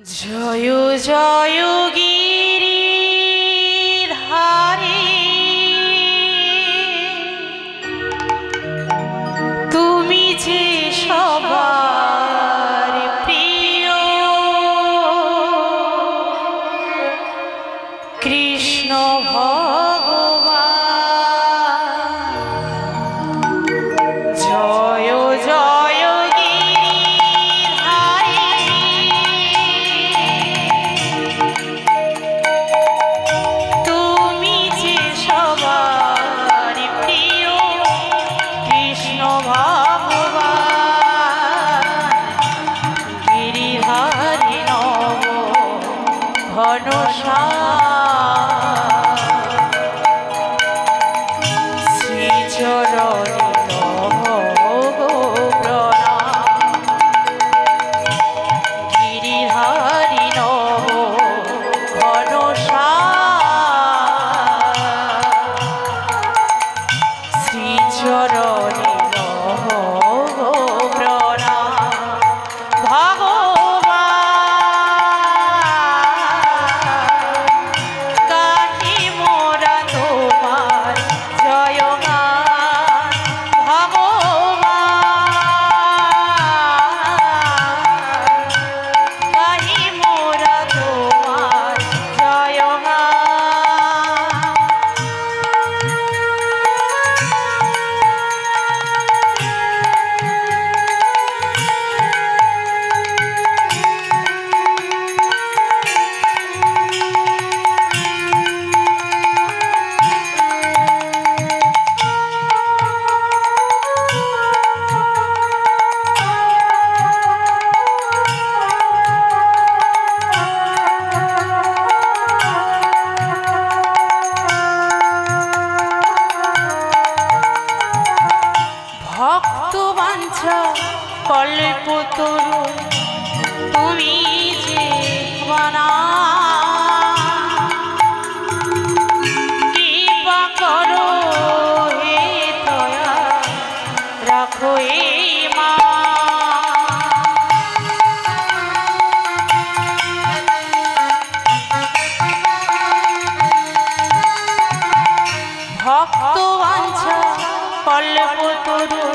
জয় জয় গিরিধারী তুমি যে সবার প্রিয় কৃষ্ণ ভগবান। জয় জয় কল্পতরু তুমি যে বানা কৃপা করো হে দয়া রাখো এ মা। ভক্ত বাঞ্ছা কল্পতরু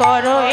করো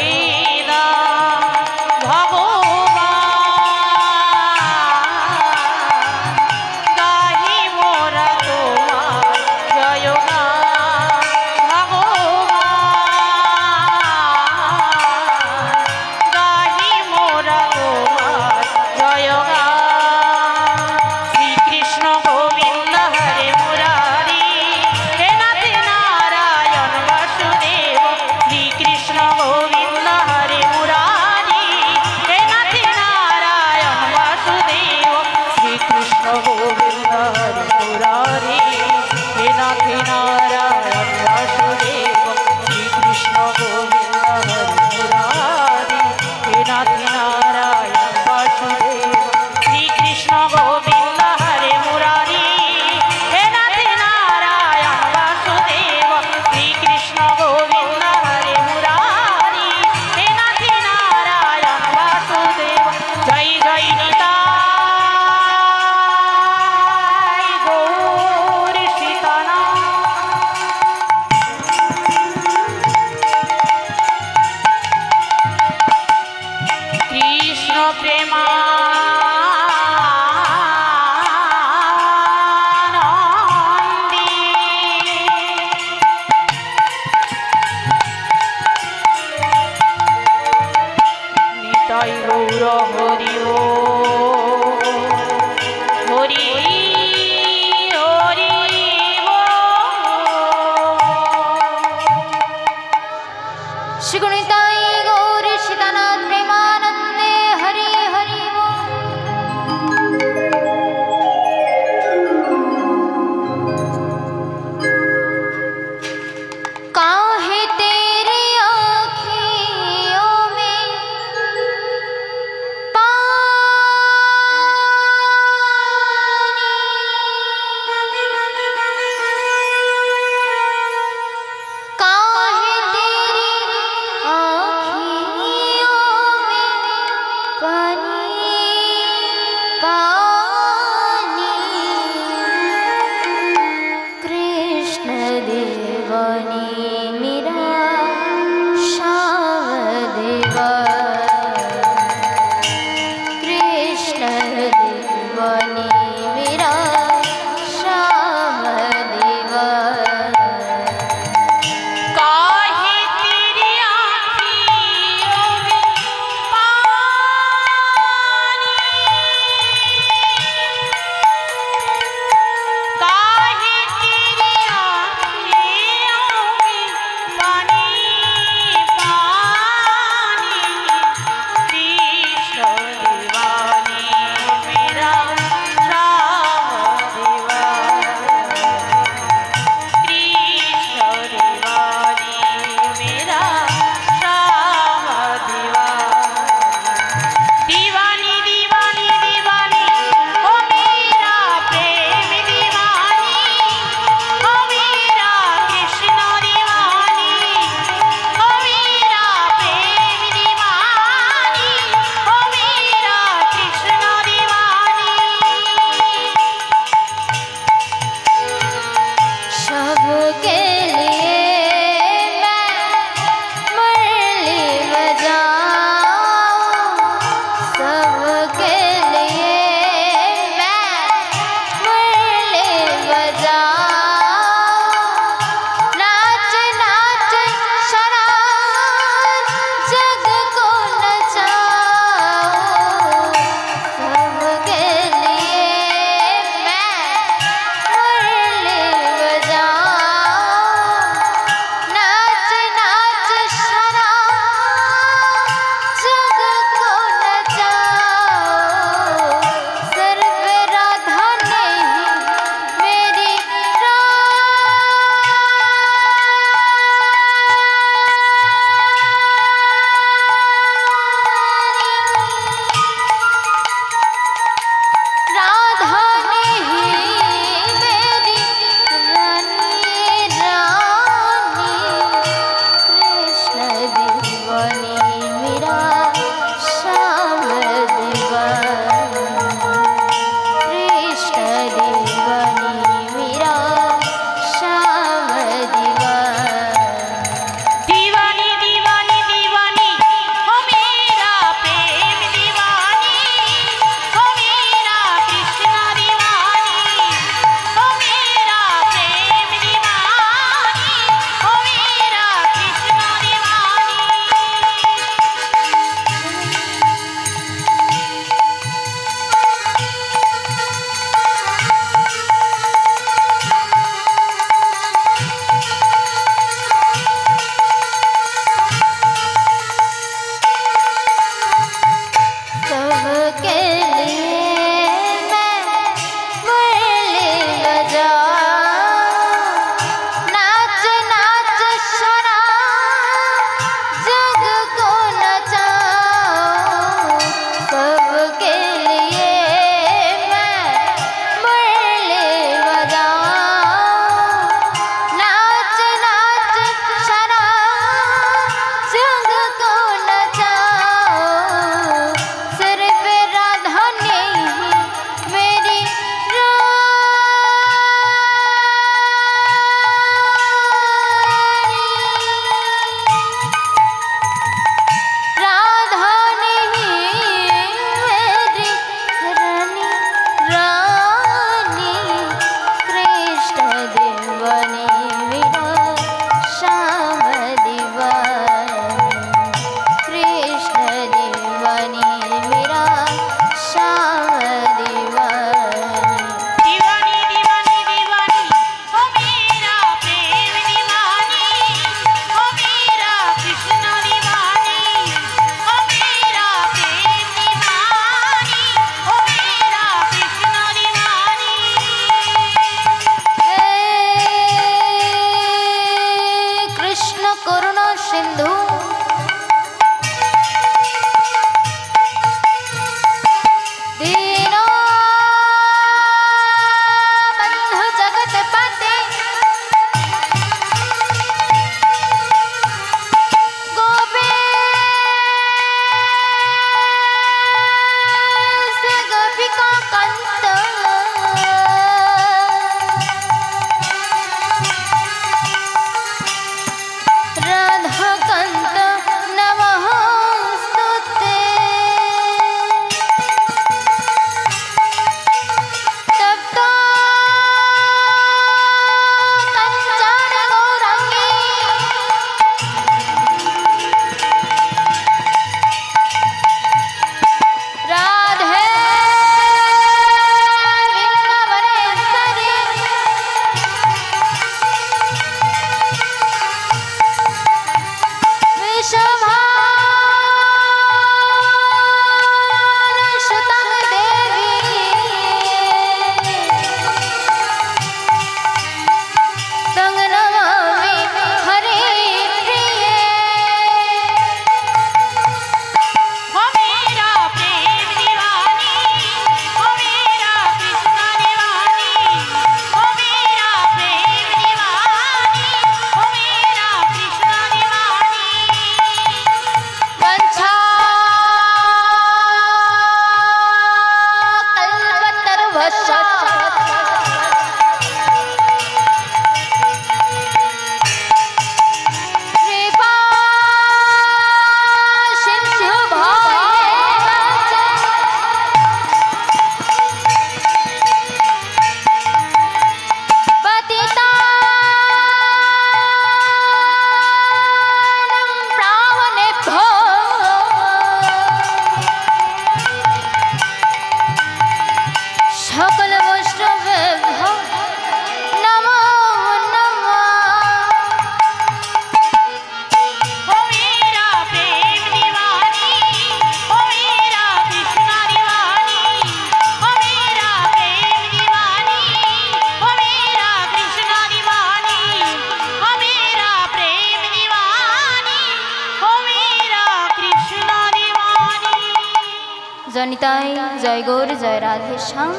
জনিতাই জয় গৌর জয় রাধে শ্যাম।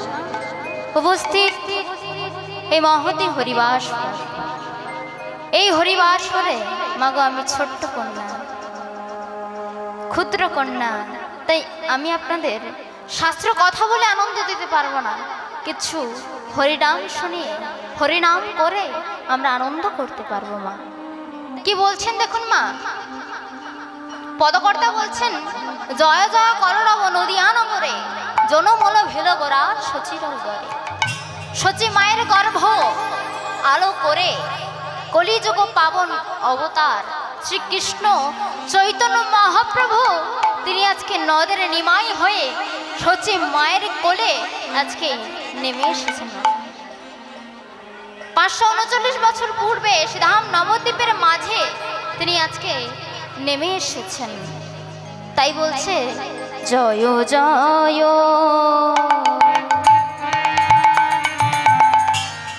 উপস্থিত এই মহতি হরিবাস, এই হরিবাসরে মাগো আমি ছোট্ট কন্যা, ক্ষুদ্র কন্যা, তাই আমি আপনাদের শাস্ত্র কথা বলে আনন্দ দিতে পারবো না, কিছু হরিনাম শুনিয়ে হরিনাম করে আমরা আনন্দ করতে পারবো। মা কি বলছেন দেখুন, মা পদকর্তা বলছেন, জয় জয় কররব নদিয়া নগরে, জনমল ভেদ গোরা শচীর গরে। শচী মায়ের গর্ভ আলো করে কলিযুগ পাবন অবতার শ্রীকৃষ্ণ চৈতন্য মহাপ্রভু তিনি আজকে নদের নিমাই হয়ে শচী মায়ের কোলে আজকে নেমে এসেছেন। 539 বছর পূর্বে শ্রীধাম নবদ্বীপের মাঝে তিনি আজকে নেমে এসেছেন। তাই বলছে জয় জয়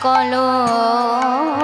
কলরব,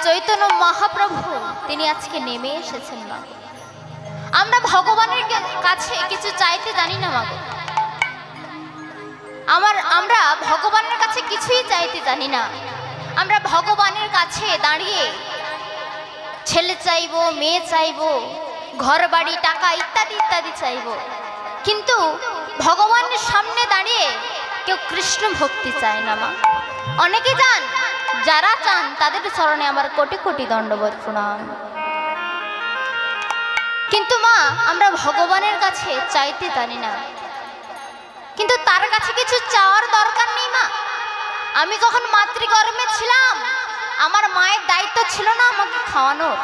চৈতন্য মহাপ্রভু তিনি আজকে নেমে এসেছেন। মা আমরা ভগবানের কাছে কিছু চাইতে জানি না, মা আমরা ভগবানের কাছে কিছুই চাইতে জানি না। আমরা ভগবানের কাছে দাঁড়িয়ে ছেলে চাইবো, মেয়ে চাইবো, ঘর বাড়ি টাকা ইত্যাদি ইত্যাদি চাইবো, কিন্তু ভগবানের সামনে দাঁড়িয়ে কেউ কৃষ্ণ ভক্তি চায় না। মা অনেকে যান, যারা চান তাদের চরণে আমার কোটি কোটি দণ্ডবত প্রণাম। কিন্তু মা আমরা ভগবানের কাছে চাইতে জানি না, কিন্তু তার কাছে কিছু চাওয়ার দরকার নেই। মা আমি যখন মাতৃগর্ভে ছিলাম, আমার মায়ের দায়িত্ব ছিল না আমাকে খাওয়ানোর।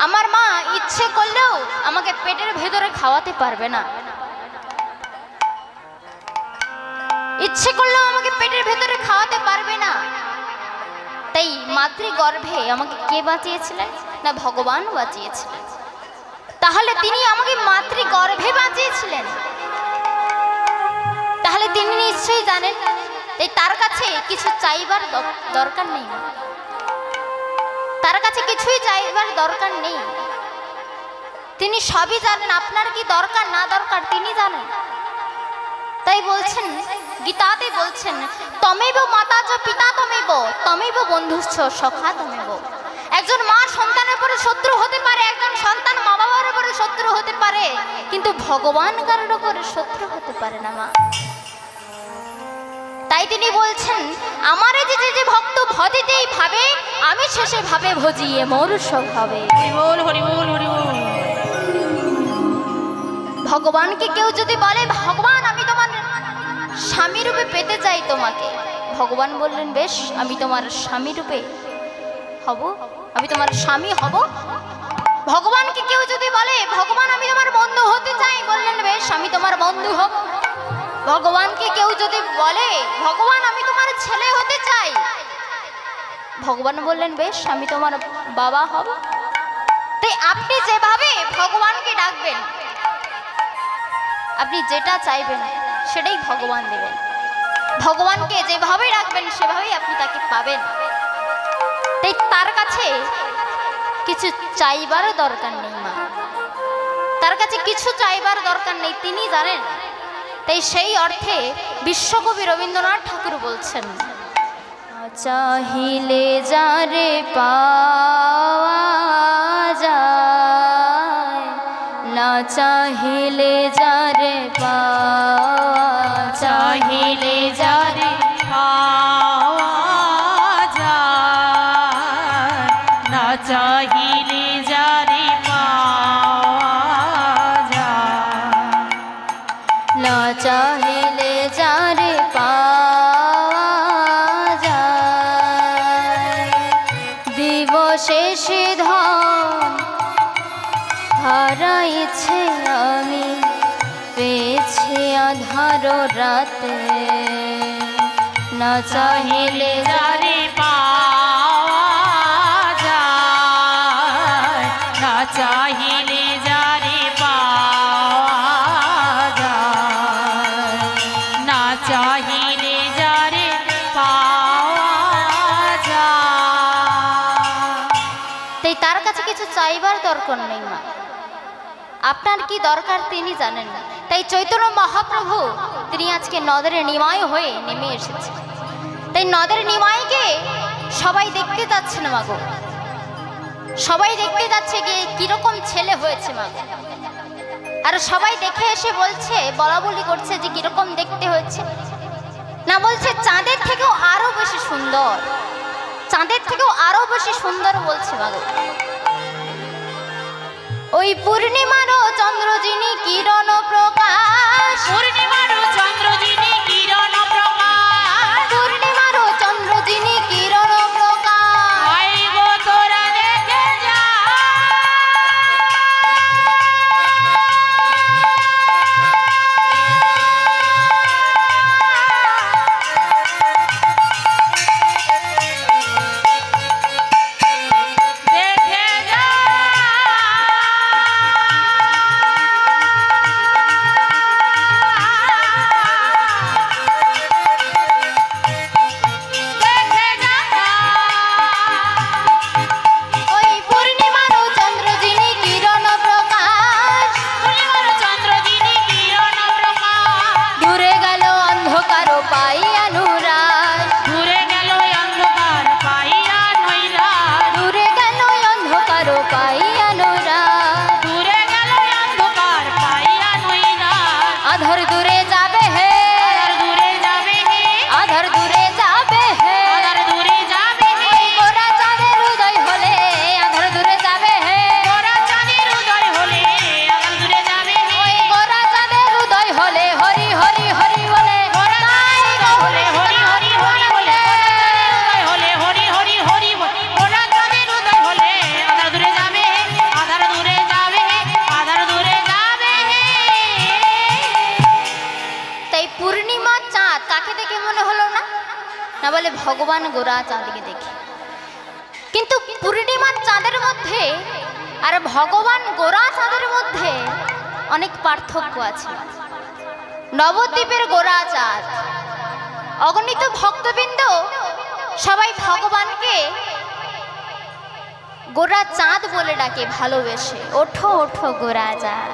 আমার মা ইচ্ছে করলেও আমাকে পেটের ভেতরে খাওয়াতে পারবে না, ইচ্ছে করলেও আমাকে পেটের ভেতরে খাওয়াতে পারবে না। তাই মাতৃগর্ভে আমাকে কে বাঁচিয়েছিলেন? না ভগবান বাঁচিয়েছিলেন। তাহলে তিনি আমাকে মাতৃগর্ভে বাঁচিয়েছিলেন। তাহলে তিনি নিশ্চয়ই জানেন, তাই তার কাছে কিছু চাইবার দরকার নেই। তার কাছে কিছুই চাইবার দরকার নেই। তিনি সবই জানেন, আপনার কি দরকার না দরকার তিনি জানেন। তাই বলছেন, গীতাতে বলছেন, তমেব মাতা চ পিতা তমেব, তমেব বন্ধুশ্চ সখা তমেব। একজন মা সন্তানের উপরে শত্রু হতে পারে, একজন সন্তান মা বাবার উপরে শত্রু হতে পারে, কিন্তু ভগবান কারোর উপরে শত্রু হতে পারে না মা। তাই তিনি বলছেন, আমারে যে যে ভক্ত ভজিতেই ভাবে, আমি শেষে ভাবে ভজিয়ে মোর স্বভাবে। হরি বল, হরি বল, হরি বল। ভগবানকে কেউ যদি বলে, ভগবান আমি তোমার স্বামী রূপে পেতে চাই তোমাকে, ভগবান বললেন, বেশ আমি তোমার স্বামী রূপে হব, আমি তোমার স্বামী হব। ভগবানকে কেউ যদি বলে, ভগবান আমি তোমার বন্ধু হতে চাই, বললেন, বেশ আমি তোমার বন্ধু হব। ভগবানকে কেউ যদি বলে, ভগবান আমি তোমার ছেলে হতে চাই, ভগবান বললেন, বেশ আমি তোমার বাবা হব। তাই আপনি যেভাবে ভগবানকে ডাকবেন, আপনি যেটা চাইবেন সেটাই ভগবান দেবেন। ভগবানকে যেভাবে ডাকবেন সেভাবেই আপনি তাকে পাবেন। তাই তার কাছে কিছু চাইবার দরকার নেই মা, তার কাছে কিছু চাইবার দরকার নেই, তিনি জানেন। তাই সেই অর্থে বিশ্বকবি রবীন্দ্রনাথ ঠাকুর বলছেন, চাহিলে যারে পাওয়া যায়, না চাহিলে যারে পাওয়া, চাহিলে যারে পাওয়া যায়, না চাহিলে যারে পাওয়া যায়, না চাহিলে যারে পাওয়া যায়। দিবশেষে ধন হারাইছে আমি, পেয়েছি আধার রাতে, না চাহিলে যারে পাওয়া যায়, না চাহিলে যারে পাওয়া যায়, না চাহিলে যারে পাওয়া যায়। তাই তার কাছে কিছু চাইবার দরকার নেই মা, আপনার কি দরকার তিনি জানেন না। তাই চৈতন্য মহাপ্রভু তিনি আজকে নদের নিমাই হয়ে নেমে এসেছে। তাই নদের নিমাইকে সবাই দেখতে যাচ্ছে না মাগো, সবাই দেখতে যাচ্ছে গিয়ে কিরকম ছেলে হয়েছে মাগো। আর সবাই দেখে এসে বলছে, বলা বলি করছে যে কিরকম দেখতে হয়েছে, না বলছে চাঁদের থেকেও আরো বেশি সুন্দর, চাঁদের থেকেও আরো বেশি সুন্দর বলছে মাগো। ওই পূর্ণিমারও চন্দ্র যিনি কিরণ প্রকাশ, পূর্ণিমারও চন্দ্র যিনি কিরণ প্রকাশ, পূর্ণিমারও চন্দ্র যিনি কিরণ প্রকাশ, আইব তোরা দেখে যা, দেখে যা, দেখে যা। ওই পূর্ণিমারও চন্দ্র যিনি কিরণ প্রকাশ, পূর্ণিমার চন্দ্র যিনি কিরণ প্রকাশ, দূরে গেল অন্ধকার পাইয়া নুরাজ, ঘুরে গেল অন্ধকার পাইয়া নৈরাশ, দূরে গেল অন্ধকার পাইয়া নুরাজ, ঘুরে গেল অন্ধকার পাইয়া নৈরাশ, আধার দূরে যাবে হে, আধার দূরে যাবে হে, আধার দূরে যাবে হে, আধার দূরে যাবে হে, ওই গোরা চাঁদের উদয় হলে আধার দূরে যাবে হে, গোরা চাঁদের উদয় হলে আধার দূরে যাবে হে, ওই গোরা চাঁদের উদয় হলে হরি হরি হরি বলে, গোরা চাঁদের উদয় হলে হরি হরি হরি বলে, উদয় হলে হরি হরি হরি বলে, গোরা চাঁদের উদয় হলে আধার দূরে যাবে হে, আধার দূরে যাবে হে, আধার দূরে যাবে হে। তাই পূর্ণিমা চাঁদ কাকে দেখে মনে হলো না, না বলে ভগবান গোরা চাঁদকে দেখে। কিন্তু পূর্ণিমার চাঁদের মধ্যে আর ভগবান গোরা চাঁদের মধ্যে অনেক পার্থক্য আছে। নবদ্বীপের গোরা চাঁদ। অগণিত ভক্তবৃন্দ সবাই ভগবানকে গোরা চাঁদ বলে ডাকে ভালোবেসে, ওঠো ওঠো গোরা চাঁদ।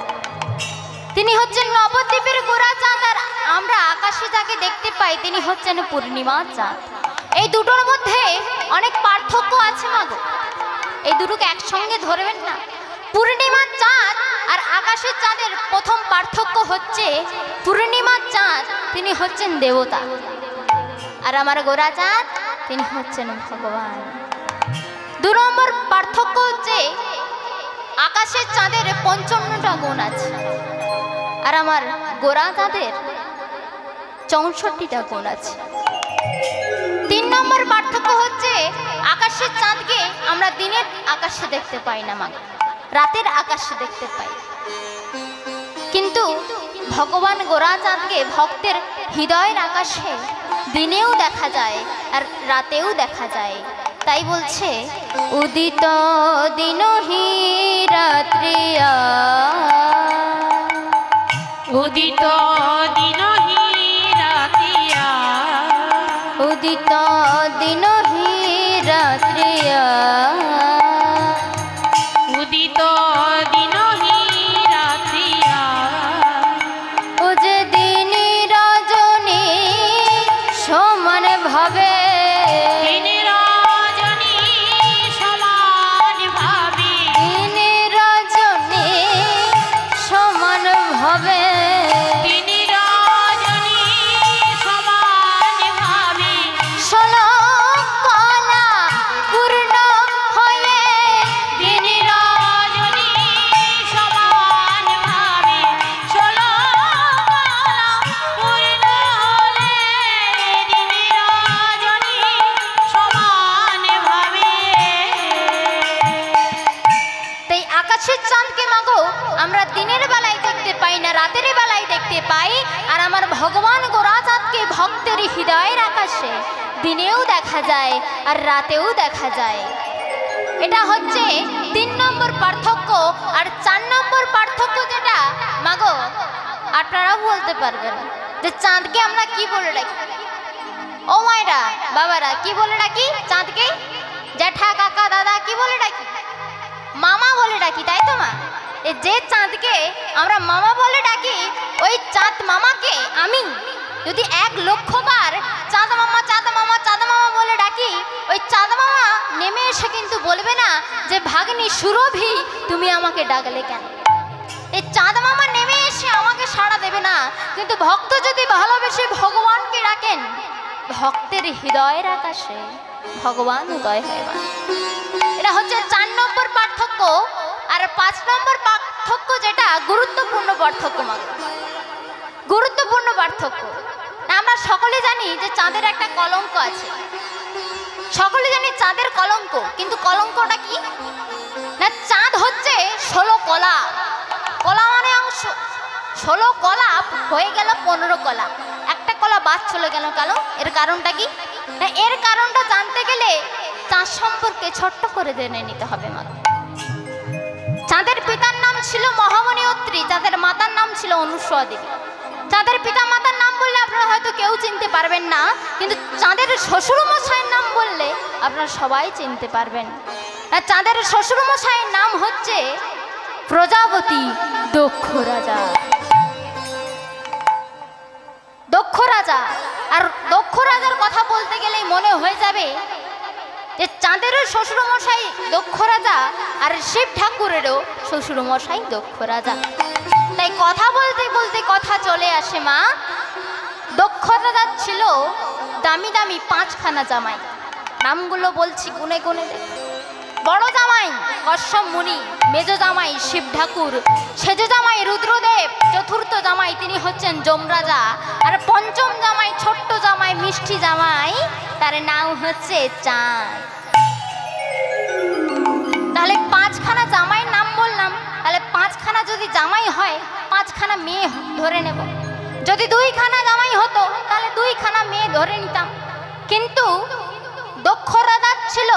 তিনি হচ্ছেন নবদ্বীপের গোরা চাঁদ, আর আমরা আকাশে যাকে দেখতে পাই তিনি হচ্ছেন পূর্ণিমা চাঁদ। এই দুটোর মধ্যে অনেক পার্থক্য আছে মাগো, এই দুটোকে একসঙ্গে ধরবেন না। পূর্ণিমার চাঁদ আর আকাশের চাঁদের প্রথম পার্থক্য হচ্ছে পূর্ণিমার চাঁদ তিনি হচ্ছেন দেবতা, আর আমার গোরা চাঁদ তিনি হচ্ছেন ভগবান। 2 নম্বর পার্থক্য হচ্ছে আকাশের চাঁদের 55টা গুণ আছে, আর আমার গোরা চাঁদের 64টা গুণ আছে। 3 নম্বর পার্থক্য হচ্ছে আকাশের চাঁদকে আমরা দিনের আকাশে দেখতে পাই না মা, রাতের আকাশে দেখতে পাই, কিন্তু ভগবান গোরা চাঁদকে ভক্তের হৃদয়ের আকাশে দিনেও দেখা যায় আর রাতেও দেখা যায়। তাই বলছে উদিত দিনহি রাত্রিয়া, উদিত দিনহি রাতিয়া, উদিত দিনহি রাত্রিয়া, উদিত দিনহি রাতিয়া, ও যে দিনী রজনী সমান ভাবে, দিনী রজনী সমান ভাবে, দিনী রজনী সমান ভাবে, দিনী রজনী সমান ভাবে, 16 কলা পূর্ণ হলে, দিনী রজনী সমান ভাবে, 16 কলা পূর্ণ হলে, দিনী রজনী সমান ভাবে। তাই আকাশের চাঁদকে মাগো আমরা দিনের বেলায় দেখতে পাই না, রাতের বেলায় দেখতে পাই, আর আমার ভগবান গোরা চাঁদকে ভক্তের হৃদয়ের আকাশে দিনেও দেখা যায় আর রাতেও দেখা যায়। এটা হচ্ছে 3 নম্বর পার্থক্য। আর 4 নম্বর পার্থক্য যেটা মাগো আপনারাও বলতে পারবেন যে চাঁদকে আমরা কি বলে ডাকি? ও মায়েরা বাবারা কি বলে ডাকি চাঁদকে? জ্যাঠা কাকা দাদা কি বলে ডাকি? মামা বলে ডাকি, তাই তো মা? যে চাঁদকে আমরা মামা বলে ডাকি, ওই চাঁদ মামাকে আমি যদি 1 লক্ষ বার চাঁদ মামা চাঁদ মামা চাঁদ মামা বলে ডাকি, ওই চাঁদ মামা নেমে এসে কিন্তু বলবে না যে ভাগ্নি সুরভি তুমি আমাকে ডাকলে কেন। এই চাঁদ মামা নেমে এসে আমাকে সাড়া দেবে না, কিন্তু ভক্ত যদি ভালোবেসে ভগবানকে ডাকেন, ভক্তের হৃদয়ের আকাশে ভগবান উদয় হয় মা। এটা হচ্ছে 4 নম্বর পার্থক্য। আর 5 নম্বর পার্থক্য যেটা গুরুত্বপূর্ণ পার্থক্য মা, গুরুত্বপূর্ণ পার্থক্য। আমরা সকলে জানি যে চাঁদের একটা কলঙ্ক আছে, সকলে জানি চাঁদের কলঙ্ক, কিন্তু কলঙ্কটা কি না? চাঁদ হচ্ছে 16 কলা, কলা মানে অংশ, 16 কলা হয়ে গেল 15 কলা, একটা কলা বাদ চলে গেল কেন? এর কারণটা কি না? এর কারণটা জানতে গেলে চাঁদ সম্পর্কে ছোট্ট করে জেনে নিতে হবে মা। চাঁদের পিতার নাম ছিল মহামণি অত্রি, চাঁদের মাতার নাম ছিল অনুসূয়া দেবী। চাঁদের পিতা মাতার নাম বললে আপনারা হয়তো কেউ চিনতে পারবেন না, কিন্তু চাঁদের শ্বশুর মশাইয়ের নাম বললে আপনারা সবাই চিনতে পারবেন। আর চাঁদের শ্বশুর মশাইয়ের নাম হচ্ছে প্রজাপতি দক্ষ রাজা, দক্ষ রাজা। আর দক্ষ রাজার কথা বলতে গেলেই মনে হয়ে যাবে যে চাঁদেরও শ্বশুর মশাই দক্ষ রাজা, আর শিব ঠাকুরেরও শ্বশুর মশাই দক্ষ রাজা। তাই কথা বলতে বলতে কথা চলে আসে মা। দক্ষ রাজার ছিল দামি দামি 5খানা জামাই, নামগুলো বলছি গুনে গুনে দেখো। বড় জামাই কশ্যপ মুনি, মেজ জামাই শিব ঠাকুর, সেজ জামাই রুদ্রদেব, চতুর্থ জামাই তিনি হচ্ছেন যমরাজা, আর পঞ্চম জামাই ছোট্ট জামাই মিষ্টি জামাই, তার নাম হচ্ছে চাঁদ। তাহলে 5খানা জামাইয়ের নাম বললাম, তাহলে 5খানা যদি জামাই হয় 5খানা মেয়ে ধরে নেব। যদি 2খানা জামাই হতো তাহলে 2খানা মেয়ে ধরে নিতাম, কিন্তু দক্ষ রাজার ছিল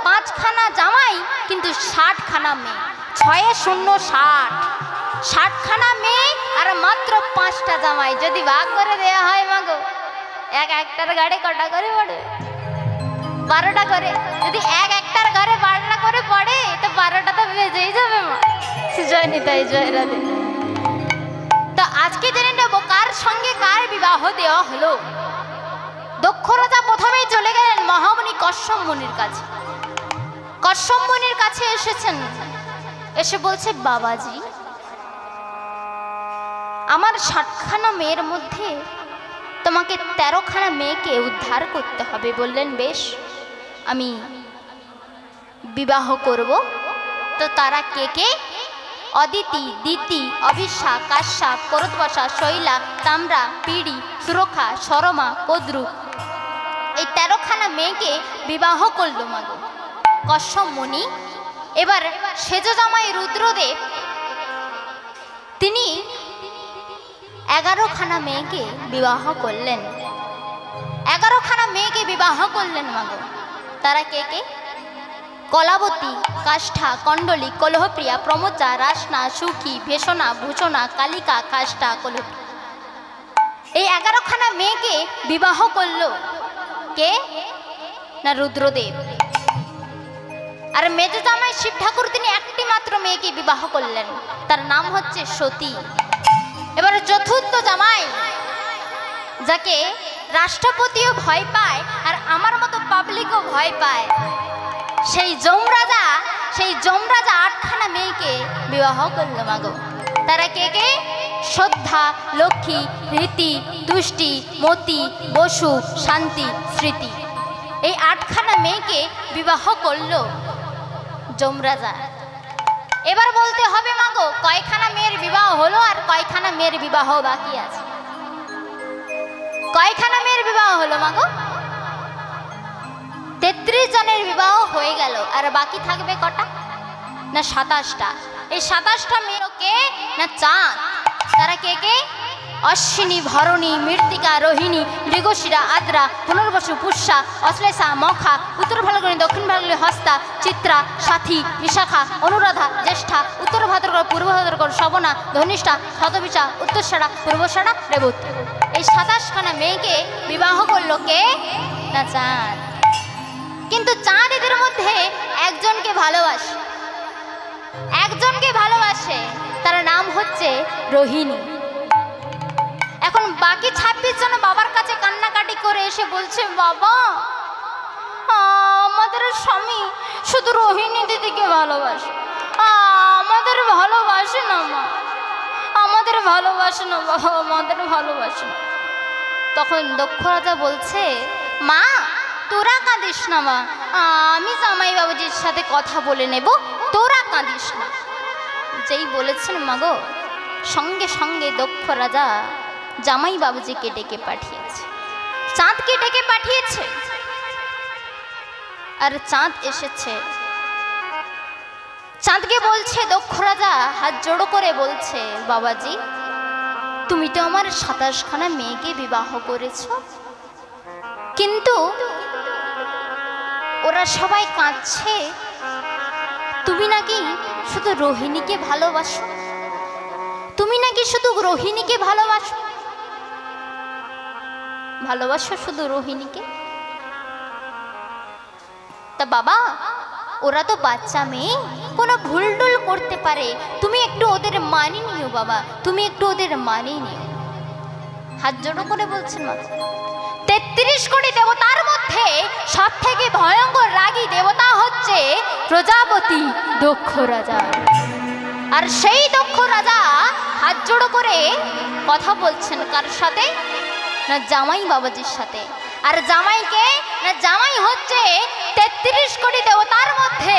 5খানা জামাই কিন্তু 60খানা মেয়ে, 6 0 60। 60খানা মেয়ে আর মাত্র 5টা জামাই, যদি ভাগ করে দেয়া হয় মাগো একটার গাড়ি কটা করে পড়ে? 12টা করে। যদি একটার ঘরে 12টা করে পড়ে তো 12টা তো বেজেই যাবে মা। জয় নিতাই, জয় রাধে। তো আজকে জেনে নেব কার সঙ্গে কার বিবাহ দেওয়া হলো। দক্ষ রাজা প্রথমেই চলে গেলেন মহামুনি কশ্যপ মুনির কাছে। কশ্যপ মুনির কাছে এসেছেন, এসে বলছে, বাবাজি আমার 60খানা মেয়ের মধ্যে তোমাকে 13খানা মেয়েকে উদ্ধার করতে হবে। বললেন বেশ, আমি বিবাহ করব। তো তারা কে কে? অদিতি, দিতি, অভিষা, কাশ্যা, করতবসা, শৈলা, তাম্রা, পিড়ি, সুরক্ষা, সরমা, কদ্রু, এই 13খানা মেয়েকে বিবাহ করলো মাগো কশ্যপ মুনি। এবার সেজ জামাই রুদ্রদেব তিনি 11খানা মেয়েকে বিবাহ করলেন। 11খানা মেয়েকে বিবাহ করলেন মাগো। তারা কে কে? কলাবতী, কাষ্ঠা, কণ্ডলী, কলহপ্রিয়া, প্রমোচা, রাসনা, সুখী, ভেষণা, ভূষণা, কালিকা, কাষ্ঠা, কলহপ্রিয়া। এই 11খানা মেয়েকে বিবাহ করলো কে? না রুদ্রদেব। আর মেজ জামাই শিব ঠাকুর তিনি একটি মাত্র মেয়েকে বিবাহ করলেন, তার নাম হচ্ছে সতী। এবারে চতুর্থ জামাই, যাকে রাষ্ট্রপতিও ভয় পায় আর আমার মতো পাবলিকও ভয় পায়, সেই যমরাজা 8খানা মেয়েকে বিবাহ করলো মাগো। তারা কে কে? শ্রদ্ধা, লক্ষ্মী, রীতি, তুষ্টি, মতি, বসু, শান্তি, স্মৃতি। এই 8খানা মেয়েকে বিবাহ করলো যমরাজা। এবার বলতে হবে মাগো কয়খানা মেয়ের বিবাহ হলো আর কয়খানা মেয়ের বিবাহ বাকি আছে? কয়খানা মেয়ের বিবাহ হলো মাগো? 33 জনের বিবাহ হয়ে গেল। আর বাকি থাকবে কটা? না 27টা। এই 27টা মেয়ে কে? না চাঁদ। তারা কে কে? অশ্বিনী, ভরণী, মৃত্তিকা, রোহিণী, মৃগশিরা, আদ্রা, পুনর্বসু, পুষ্যা, অশ্লেষা, মখা, উত্তর ফাল্গুনী, দক্ষিণ ফাল্গুনী, হস্তা, চিত্রা, সাথী, বিশাখা, অনুরাধা, জ্যেষ্ঠা, উত্তর ভাদ্রকর, পূর্ব ভাদ্রকর, শবনা, ধনিষ্ঠা, শতবিশা, উত্তরসারা, পূর্বসারা, রেবতী। এই 27খানা মেয়েকে বিবাহ করলো কে? না চাঁদ। কিন্তু চাঁদ এদের মধ্যে একজনকে ভালোবাসে, একজনকে ভালোবাসে, তার নাম হচ্ছে রোহিণী। এখন বাকি 26 জন বাবার কাছে কান্নাকাটি করে এসে বলছে, বাবা আমাদের স্বামী শুধু রোহিণী দিদিকে ভালোবাসে, আমাদের ভালোবাসে না মা, আমাদের ভালোবাসে না বাবা, আমাদের ভালোবাসে না। তখন দক্ষ রাজা বলছে, মা তোরা কাঁদিস না মা, আমি জামাই বাবুজির সাথে কথা বলে নেব, তোরা কাঁদিস না। যেই বলেছেন মাগো, সঙ্গে সঙ্গে দক্ষ রাজা জামাই বাবুজিকে ডেকে পাঠিয়েছে, চাঁদকে ডেকে পাঠিয়েছে। আর চাঁদ এসেছে, চাঁদকে বলছে দক্ষ রাজা হাত জোড়ো করে বলছে, বাবাজি তুমি তো আমার 27খানা মেয়েকে বিবাহ করেছ, কিন্তু ওরা সবাই কাঁদছে, তুমি নাকি শুধু রোহিণীকে ভালোবাসো, তুমি নাকি শুধু রোহিণীকে ভালোবাসো, ভালোবাসো শুধু রোহিণীকে। তা বাবা ওরা তো বাচ্চা মেয়ে, কোনো ভুল টুল করতে পারে, তুমি একটু ওদের মানিয়ে নিও বাবা, তুমি একটু ওদের মানিয়ে নিও। হাত জোড়ো করে বলছেন মা। 33 কোটি দেবতার মধ্যে সব থেকে ভয়ঙ্কর রাগী দেবতা হচ্ছে প্রজাপতি দক্ষ রাজা। আর সেই দক্ষ রাজা হাত জোড়ো করে কথা বলছেন কার সাথে? না জামাই বাবাজির সাথে। আর জামাইকে? না জামাই হচ্ছে 33 কোটি দেবতার মধ্যে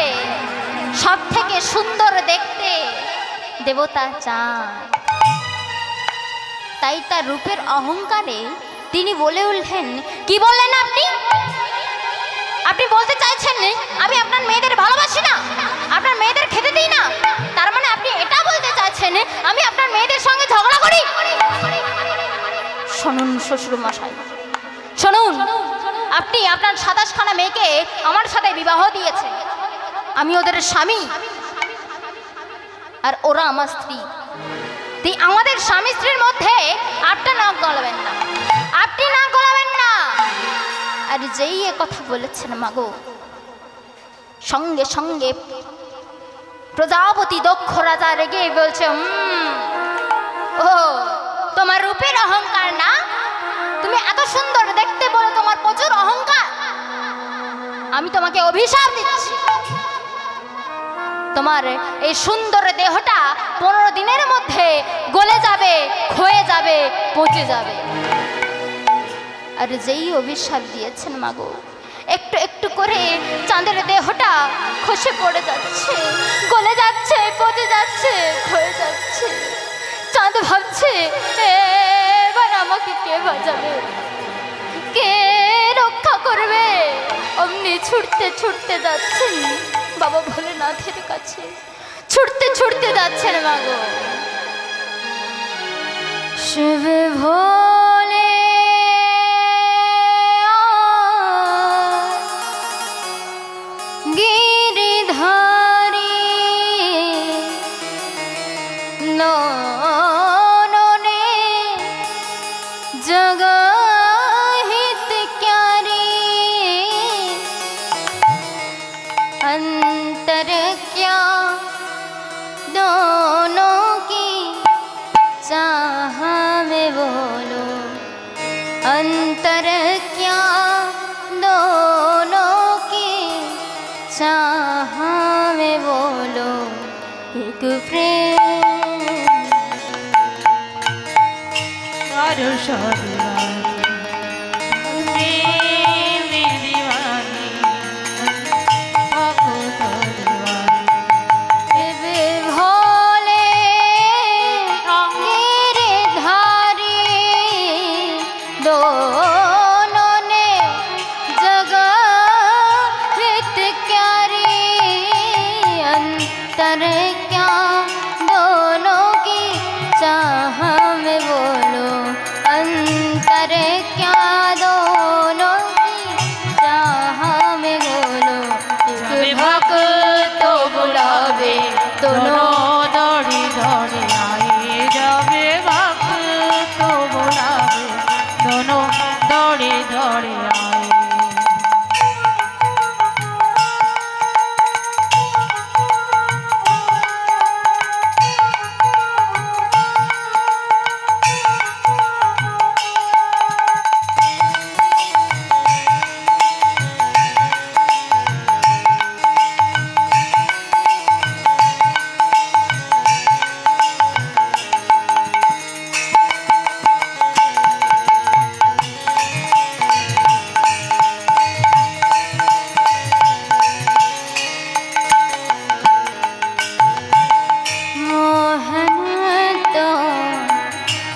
সব থেকে সুন্দর দেখতে দেবতা চাঁদ। তাই তার রূপের অহংকারে তিনি বলে উঠলেন, কি বললেন আপনি? আপনি বলতে চাইছেন আমি আপনার মেয়েদের ভালোবাসি না, আপনার মেয়েদের খেতে দিই না, তার মানে আপনি এটা বলতে চাইছেন আমি আপনার মেয়েদের সঙ্গে ঝগড়া করি? শুনুন শ্বশুর মশাই, শুনুন, আপনি আপনার 27খানা মেয়েকে আমার সাথে বিবাহ দিয়েছেন, আমি ওদের স্বামী আর ওরা আমার স্ত্রী। তুই আমাদের স্বামী স্ত্রীর মধ্যে আপটা নাক গলাবেন না, আপনি নাক গলাবেন না। আর যেই এ কথা বলেছেন মাগো, সঙ্গে সঙ্গে প্রজাপতি দক্ষ রাজা রেগে বলছে, ও তোমার রূপের অহংকার না, তুমি এত সুন্দর দেখতে বলে তোমার প্রচুর অহংকার। আমি তোমাকে অভিশাপ দিচ্ছি, তোমার এই সুন্দর দেহটা 15 দিনের মধ্যে গলে যাবে, ক্ষয়ে যাবে, পচে যাবে। আর যেই অভিশাপ দিয়েছেন মাগো, একটু একটু করে চাঁদের দেহটা খসে পড়ে যাচ্ছে, গলে যাচ্ছে, পচে যাচ্ছে, ক্ষয়ে যাচ্ছে। চাঁদ ভাবছে এবার আমাকে কে বাঁচাবে, কে রক্ষা করবে। অমনি ছুটতে ছুটতে যাচ্ছেন বাবা ভোলেনাথের কাছে, ছুটতে ছুটতে যাচ্ছেন মাগো। শিব ভোলে গিরিধারী নয়নে জগহিত ক্যারি अंतर क्या दोनों की चाह में बोलो, अंतर क्या दोनों की चाह में बोलो। एक प्रेम कारो दोनों ने जगह हित क्यारी, अंतर क्या दोनों की चाह में बोलो, अंतर क्या दोनों की चाह में बोलो। एक भक्त तो बुलावे दोनों दौड़ी दौड़ी आए जावे, भक्त तो बुलावे दोनों दौड़ी दौड़ी आए।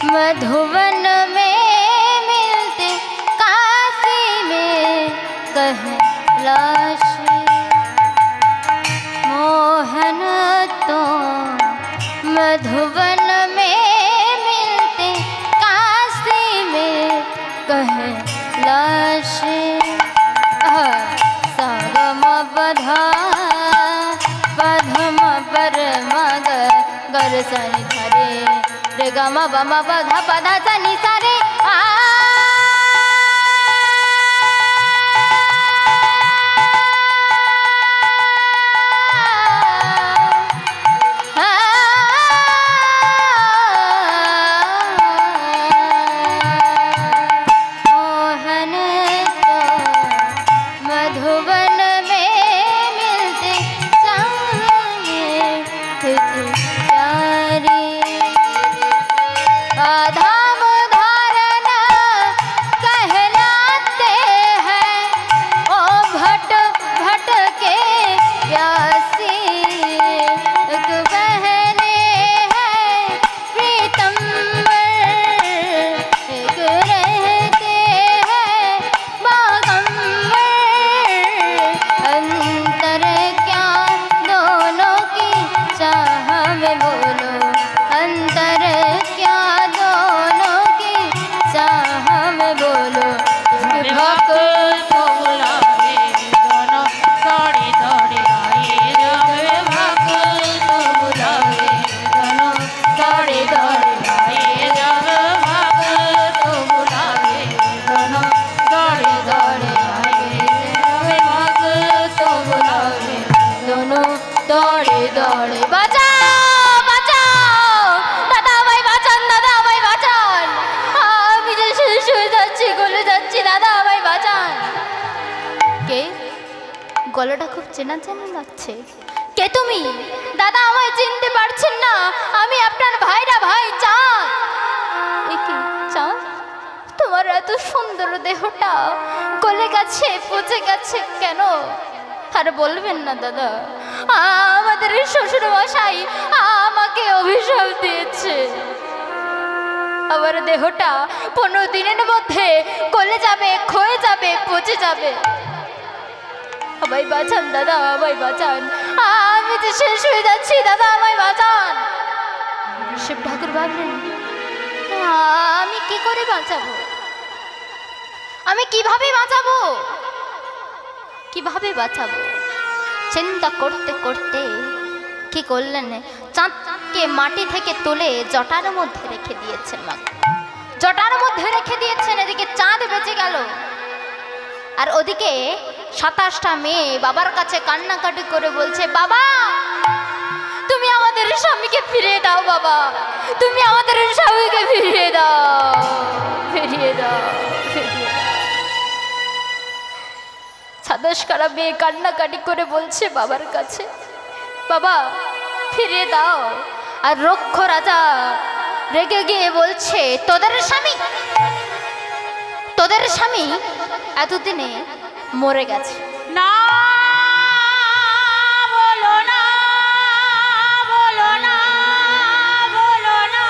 मधुवन में मिलते, काशी में कहलाश। मोहन तो मधुवन में मिलते, काशी में कहलाश। सागम बधा पधम पर मग गर सनि धरे, रे ग म ब म प ध प ध स नि सा रे आ। मोहन तो मधुवन में मिलते, चाहे हित प्यारी। धाम धारण খুব চেনা চেনা লাগছে। কে তুমি? দাদা আমায় চিনতে পারছেন না? আমি আপনার ভাইরা ভাই চাঁদ। এ কি চাঁদ? তোমার এত সুন্দর দেহটা গলে গেছে, পচে গেছে কেন? আর বলবেন না দাদা, আমাদের শ্বশুর মশাই আমাকে অভিশাপ দিয়েছে। আমার দেহটা 15 দিনের মধ্যে গলে যাবে, ক্ষয়ে যাবে, পচে যাবে। আমায় বাঁচান দাদা, আমায় বাঁচান, আমি যে শেষ হয়ে যাচ্ছি দাদা, আমায় বাঁচান। শিব ঠাকুর ভাবলেন, আমি কি করে বাঁচাবো? আমি কিভাবে বাঁচাবো? কিভাবে বাঁচাবো? চিন্তা করতে করতে কি করলেন, চাঁদকে মাটি থেকে তুলে জটার মধ্যে রেখে দিয়েছেন। মা জটার মধ্যে রেখে দিয়েছেন। এদিকে চাঁদ বেঁচে গেল, আর ওদিকে 27টা মেয়ে বাবার কাছে কান্নাকাটি করে বলছে, বাবা তুমি আমাদের স্বামীকে ফিরিয়ে দাও, বাবা তুমি আমাদের স্বামীকে ফিরিয়ে দাও, ফিরিয়ে দাও, ফিরিয়ে দাও। 27 মেয়ে কান্নাকাটি করে বলছে বাবার কাছে, বাবা ফিরিয়ে দাও। আর রক্ষ রাজা রেগে গিয়ে বলছে, তোদের স্বামী এতদিনে মরে গেছে। না বলো না, বলো না, বলো না,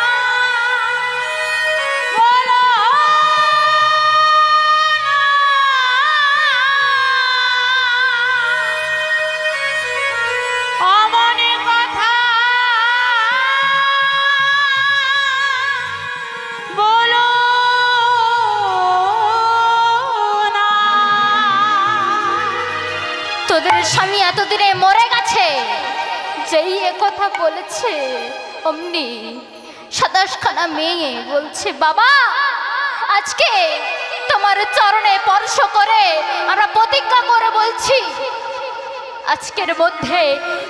বলো না। অমনে কথা বলো না। তোদের স্বামী এতদিনে মরে গেছে। যেই কথা বলেছে অমনি 27খানা মেয়ে বলছে, বাবা আজকে তোমার চরণে স্পর্শ করে আমরা প্রতিজ্ঞা করে বলছি, আজকের মধ্যে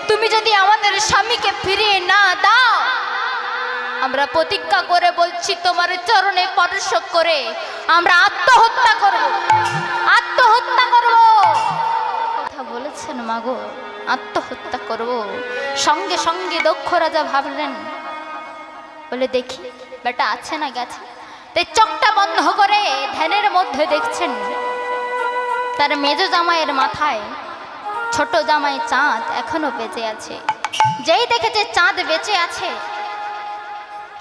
তুমি যদি আমাদের স্বামীকে ফিরিয়ে না দাও, আমরা প্রতিজ্ঞা করে বলছি তোমার চরণে স্পর্শ করে আমরা আত্মহত্যা করব, আত্মহত্যা করব। কথা বলেছেন মাগো, আত্মহত্যা করব। সঙ্গে সঙ্গে দক্ষ রাজা ভাবলেন, বলে দেখি বেটা আছে না গেছে। তাই চোখটা বন্ধ করে ধ্যানের মধ্যে দেখছেন তার মেজ জামাইয়ের মাথায় ছোট জামাই চাঁদ এখনো বেঁচে আছে। যেই দেখেছে চাঁদ বেঁচে আছে,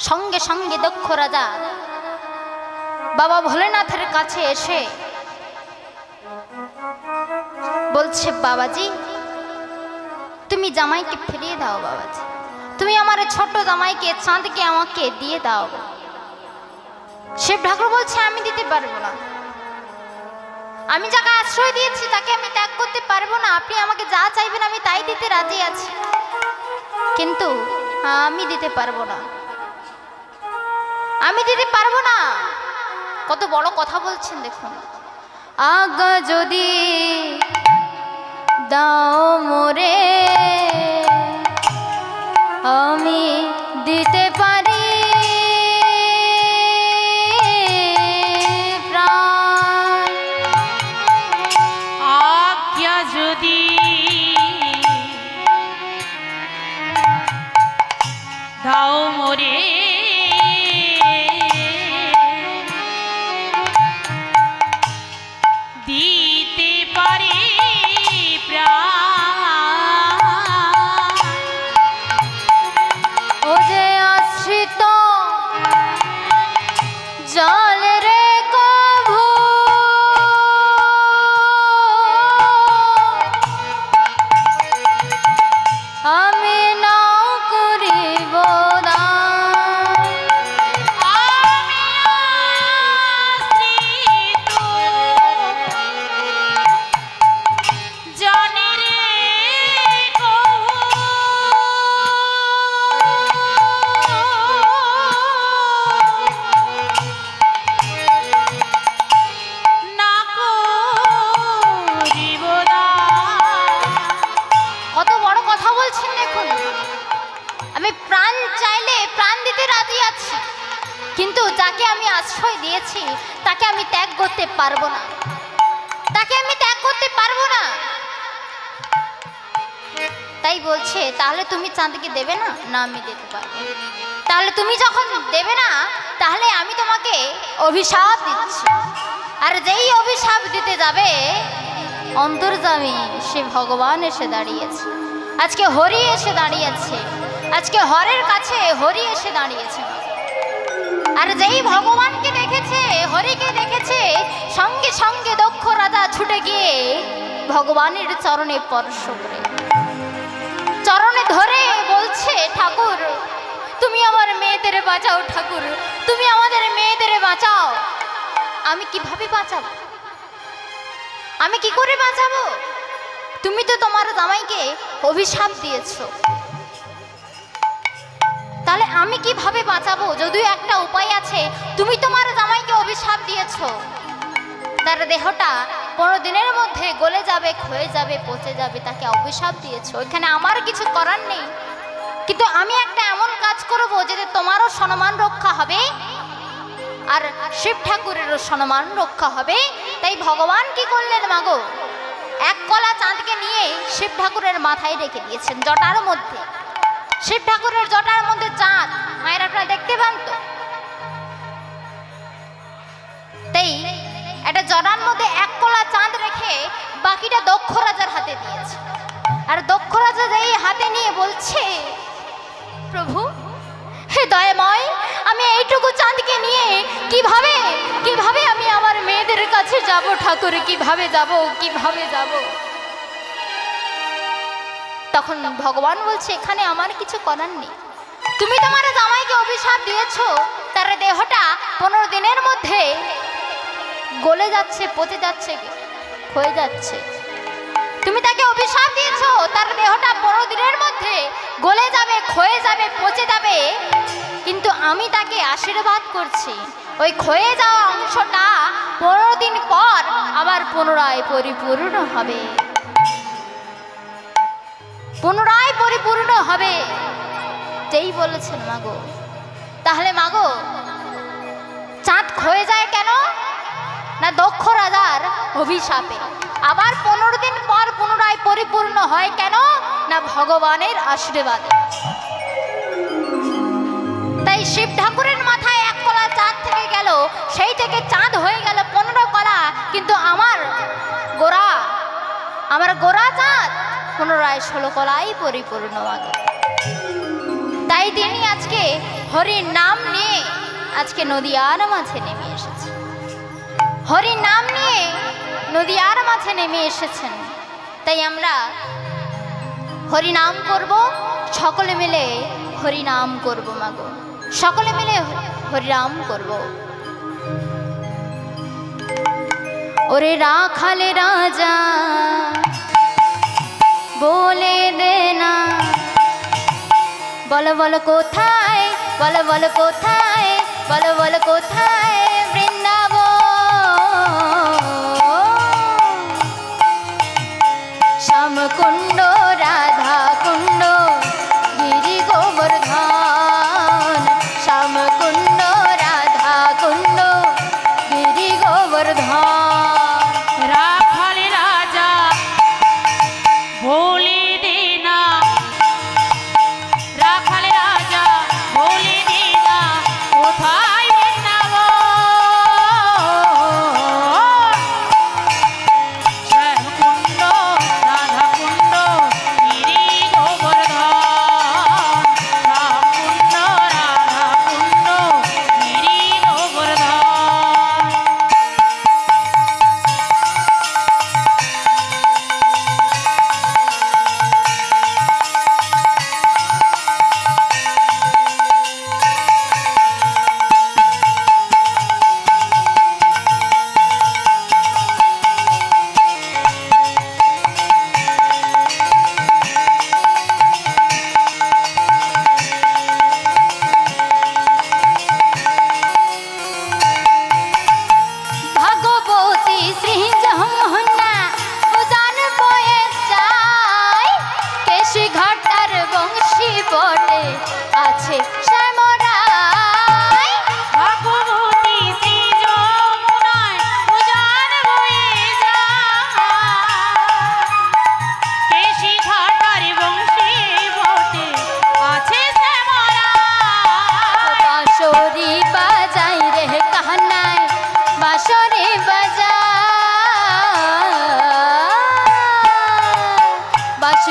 সঙ্গে সঙ্গে দক্ষ রাজা বাবা ভোলেনাথের কাছে এসে বলছে, বাবাজি তুমি জামাইকে ফিরিয়ে দাও, বাবাজি তুমি আমার ছোট জামাইকে চাঁদকে আমাকে দিয়ে দাও। শিব ঠাকুর বলছে, আমি দিতে পারবো না, আমি যাকে আশ্রয় দিয়েছি তাকে আমি ত্যাগ করতে পারবো না। আপনি আমাকে যা চাইবেন আমি তাই দিতে রাজি আছি, কিন্তু আমি দিতে পারবো না, আমি দিতে পারবো না। কত বড় কথা বলছেন দেখুন। আগা যদি দাও মোরে আমি দিতে পারি প্রাণ। আজ্ঞা যদি দাও মোরে দিতে পারি প্রাণ। ও যে আশ্রিত জল রে কভু আমি নাও করিব দান। আমি আশ্রিত জানি রে কভু না করিব দান। কত বড় কথা বলছেন দেখুন। আমি প্রাণ চাইলে প্রাণ দিতে রাজি আছি, কিন্তু যাকে আমি আশ্রয় দিয়েছি তাকে আমি ত্যাগ করতে পারবো না, তাকে আমি ত্যাগ করতে পারবো না। তাই বলছে তাহলে তুমি চাঁদকে দেবে না? না, আমি দিতে পারবো। তাহলে তুমি যখন দেবে না, তাহলে আমি তোমাকে অভিশাপ দিচ্ছি। আর যেই অভিশাপ দিতে যাবে, অন্তর্যামী সে ভগবান এসে দাঁড়িয়েছে। আজকে হরি এসে দাঁড়িয়েছে, আজকে হরের কাছে হরি এসে দাঁড়িয়েছে। আর যেই ভগবানকে দেখেছে, হরিকে দেখেছে, সঙ্গে সঙ্গে দক্ষ রাজা ছুটে গিয়ে ভগবানের চরণে স্পর্শ করে চরণে ধরে বলছে, ঠাকুর তুমি আমার মেয়েদের বাঁচাও, ঠাকুর তুমি আমাদের মেয়েদের বাঁচাও। আমি কিভাবে বাঁচাবো? আমি কি করে বাঁচাবো? তুমি তো তোমার জামাইকে অভিশাপ দিয়েছো, তাহলে আমি কিভাবে বাঁচাবো? যদিও একটা উপায় আছে, তুমি তোমার জামাইকে অভিশাপ দিয়েছো, তার দেহটা 15 দিনের মধ্যে গলে যাবে, ক্ষয়ে যাবে, পচে যাবে, তাকে অভিশাপ দিয়েছো, এখানে আমার কিছু করার নেই। কিন্তু আমি একটা এমন কাজ করব যাতে তোমারও সম্মান রক্ষা হবে আর শিব ঠাকুরেরও সম্মান রক্ষা হবে। তাই ভগবান কি করলেন মাগো, এক কলা চাঁদকে নিয়ে শিব ঠাকুরের মাথায় রেখে দিয়েছেন, জটার মধ্যে। শিব ঠাকুরের জটার মধ্যে চাঁদ, মায়ের আপনারা দেখতে পান তো? তাই একটা জটার মধ্যে এক কলা চাঁদ রেখে বাকিটা দক্ষ রাজার হাতে দিয়েছে। আর দক্ষ রাজা যেই হাতে নিয়ে বলছে, প্রভু হে দয়াময়, আমি এইটুকু চাঁদকে নিয়ে কিভাবে কিভাবে আমি আমার মেয়েদের কাছে যাব ঠাকুর, কিভাবে যাব, কিভাবে যাব? তখন ভগবান বলছে, এখানে আমার কিছু করার নেই। তুমি তোমার জামাইকে অভিশাপ দিয়েছো, তার দেহটা 15 দিনের মধ্যে গলে যাচ্ছে, পচে যাচ্ছে, ক্ষয়ে যাচ্ছে। তুমি তাকে অভিশাপ দিয়েছো, তার দেহটা 15 দিনের মধ্যে গলে যাবে, ক্ষয়ে যাবে, পচে যাবে। কিন্তু আমি তাকে আশীর্বাদ করছি, ওই ক্ষয়ে যাওয়া অংশটা 15 দিন পর আবার পুনরায় পরিপূর্ণ হবে, পুনরায় পরিপূর্ণ হবে। যেই বলেছেন মাগো, তাহলে মাগো চাঁদ ক্ষয়ে যায় কেন? না দক্ষ রাজার অভিশাপে। আবার 15 দিন পর পুনরায় পরিপূর্ণ হয় কেন? না ভগবানের আশীর্বাদে। তাই শিব ঠাকুরের মাথায় এক কলা চাঁদ থেকে গেল, সেই থেকে চাঁদ হয়ে গেল 15 কলা, কিন্তু আমার গোড়া চাঁদ পুনরায় 16 কলাই পরিপূর্ণ হবে। তাই তিনি আজকে হরির নাম নিয়ে আজকে নদিয়ার মাঝে নেমে এসেছে, হরির নাম নিয়ে নদিয়ার মাঝে নেমে এসেছেন। তাই আমরা হরিনাম করব, সকলে মিলে হরিনাম করব মাগো, সকলে মিলে হরিনাম করব। ওরে রাখালে রাজা বলে দে না, বলো বলো কোথায়, বলো বলো কোথায়, বলো বলো কোথায় শ্যামকুণ্ড, রাধা কুণ্ড, গিরি গোবর্ধন, শ্যামকুণ্ড, রাধা কুণ্ড, গিরি গোবর্ধন। রাখাল রাজা বলে দে না, রাখাল রাজা বলে দে না, কোথায় বৃন্দাবন, শ্যামকুণ্ড, রাধাকুণ্ড, গিরি গোবর্ধন, শ্যামকুণ্ড, রাধাকুণ্ড, গিরি গোবর্ধন। ভাগবতী শ্রী যমুনা উজান বয়ে যায়, কেশি ঘাটার বংশী বটে আছে শ্যামরায়। ভাগবতী শ্রী যমুনায় উজান বয়ে যায়, কেশি ঘাটার বংশী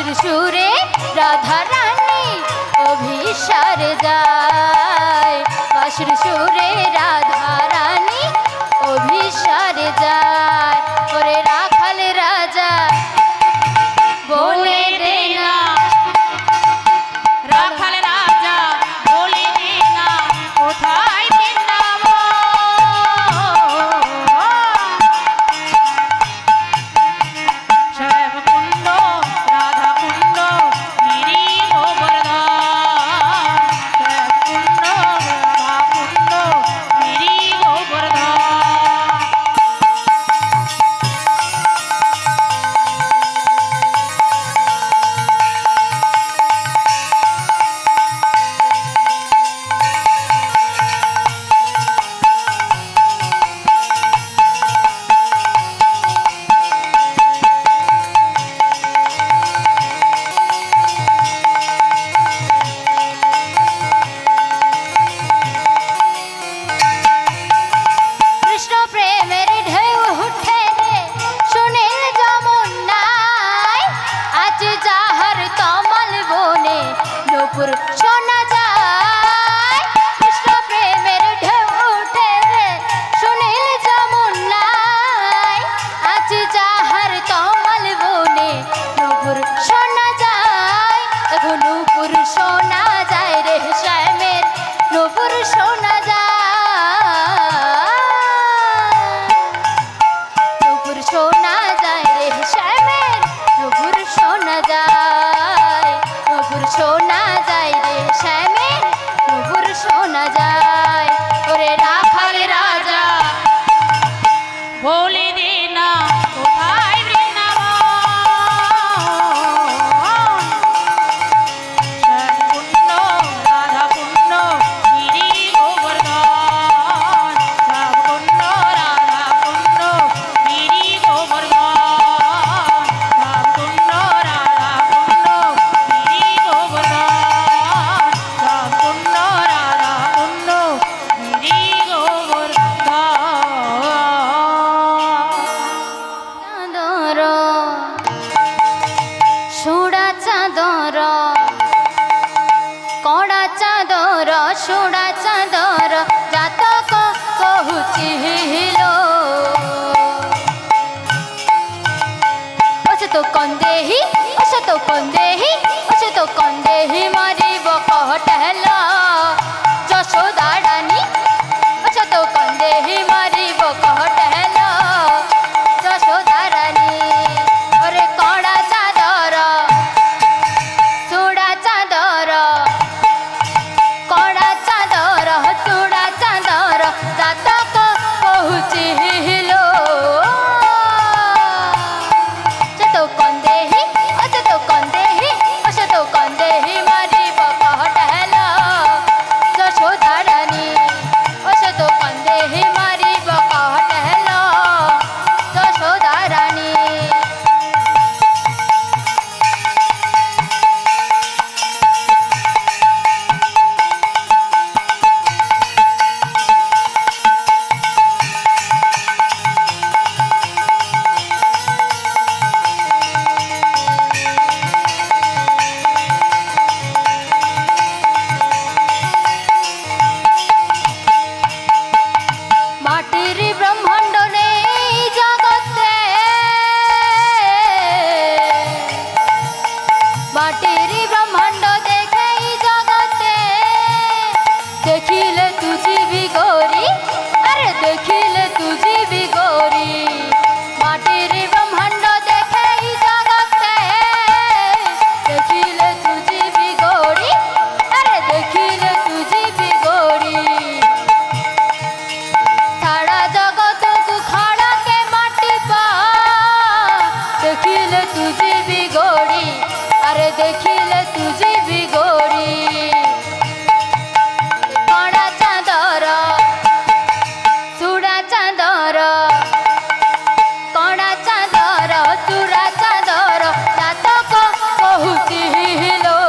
বাঁশির সুরে রাধা রানী অভিসার যায়, বাঁশির সুরে রাধা রানী অভিসার যায়। ওরে রাখাল রাজা বলে দে না, রাখাল রাজা বলে দে না কোথায় বৃন্দাবন। শ্যামকুণ্ড রাধাকুণ্ড গিরি গোবর্ধন, শ্যামকুণ্ড রাধাকুণ্ড গিরি গোবর্ধন। কৃষ্ণ প্রেমের ঢেউ উঠে রে সুনীল যমুনায়, আজ যাহার তমাল বনে নূপুর শোনা যায়। কৃষ্ণ প্রেমের ঢেউ উঠে রে সুনীল যমুনায়, আজ যাহার তমাল বনে নূপুর শোনা যায়। এখন নূপুর শোনা যায় রে শ্যামের নূপুর শোনা যায়, নূপুর শোনা যায় রে শ্যামের নূপুর শোনা যায়, নূপুর শোনা যায় রে শ্যামের নূপুর শোনা যায়। ওরে রাখাল রাজা বলে দে না কোথায় বৃন্দাবন। শ্যামকুণ্ড রাধাকুণ্ড গিরি গোবর্ধন, শ্যামকুণ্ড রাধাকুণ্ড গিরি গোবর্ধন, শ্যামকুণ্ড রাধাকুণ্ড গিরি গোবর্ধন, শ্যামকুণ্ড রাধাকুণ্ড গিরি চাঁদর সুড়া চাঁদর কড়া চাঁদর সুড়া চাঁদর জাতক কহুচি হিলো, ওসে তো কন্দেহি ওসে তো কন্দেহি ওসে তো কন্দেহি মারিব কহটেল যশোদা রানী, ওসে তো কন্দেহি মারিব কহটেল যশোদা রানী। ওরে কড়া চাঁদর সুড়া চাঁদর কড়া চাঁদর সুড়া চাঁদর জাতক কহুচি হিলো, সে তো কন্দেহি ওসে তো কন্দেহি ওসে তো কন্দেহি মারিব কহটেল যশোদা রানী, ওসে তো কন্দেহি মারিব কহটেল যশোদা রানী। মাটির ব্রহ্মাণ্ড নেই জগতে, মাটির ব্রহ্মাণ্ড দেখেই জগতে, দেখিলে তুঝি বিগরি আরে দেখিলে তুঝি বিগরি, মাটির ব্রহ্মাণ্ড দেখেই জগতে, দেখিলে তুঝি বিগরি আরে দেখিলে তুঝি বিগরি। সারা জগত দুখাড়াকে মাটি পা দেখিলে তুঝি বিগড়ি আরে দেখিলে তুঝি বিগড়ি। কড়া চাঁদর সুড়া চাঁদর কড়া চাঁদর সুড়া চাঁদর জাতক কহুচি হিলো,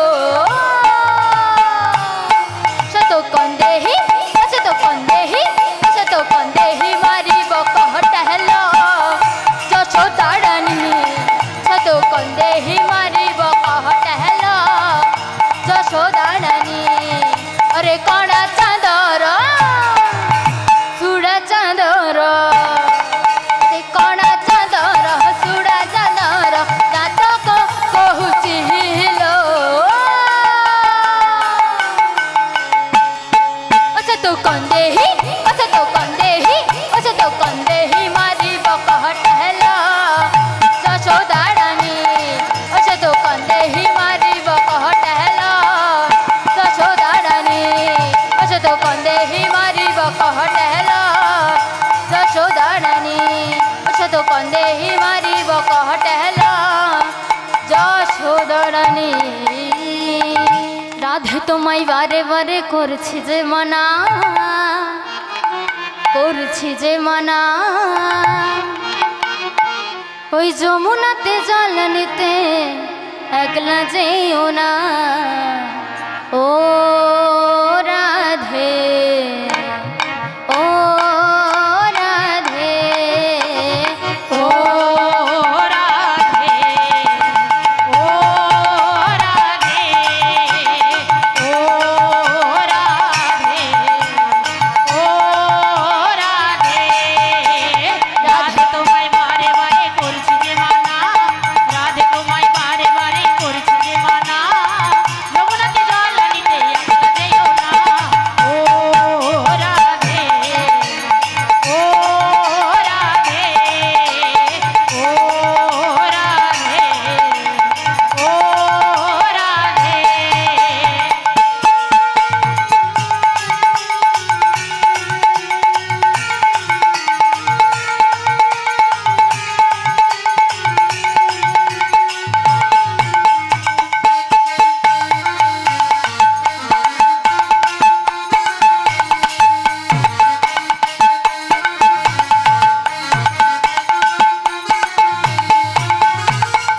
সে তো কন্দেহি সে তো কন্দেহি সে তো কন্দেহি মারিব কহটেল যশোদা রানী, সে তো কন্দেহি মারিব রানী রাধে তোমায় বারে বারে করছি যে মানা, করছি যে মানা। ওই যমুনাতে জল নিতে একলা যেও না ও রাধে, ও রাধে, ও রাধে, ও রাধে, ও রাধে, ও রাধে। রাধে তোমায় বারে বারে করছি যে মানা, রাধে তোমায় বারে বারে করছি যে মানা। যমুনাতে জল নিতে একলা যেও না ও রাধে, ও রাধে, ও রাধে, ও রাধে।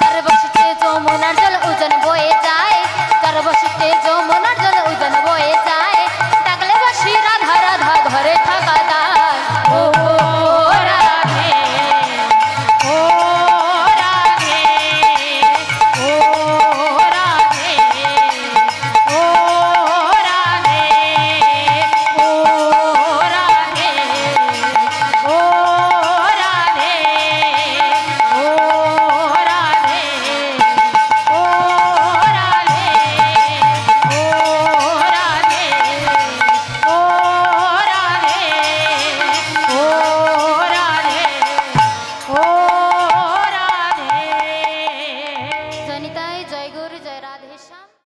তার বসিতে যমুনার জল উজন বয়ে যায়, তার বসিতে যমুনার জল উজন বয়ে যায়। ডাকলে বসি রাধা রাধা ঘরে থাকা দায় ও রাধে, ও রাধে, ও রাধে, ও রাধে, ও রাধে, ও রাধে, ও রাধে, ও রাধে, ও রাধে, ও রাধে, ও রাধে, ও রাধে। জনিতাই জয় গৌরী জয় রাধেশ্যাম।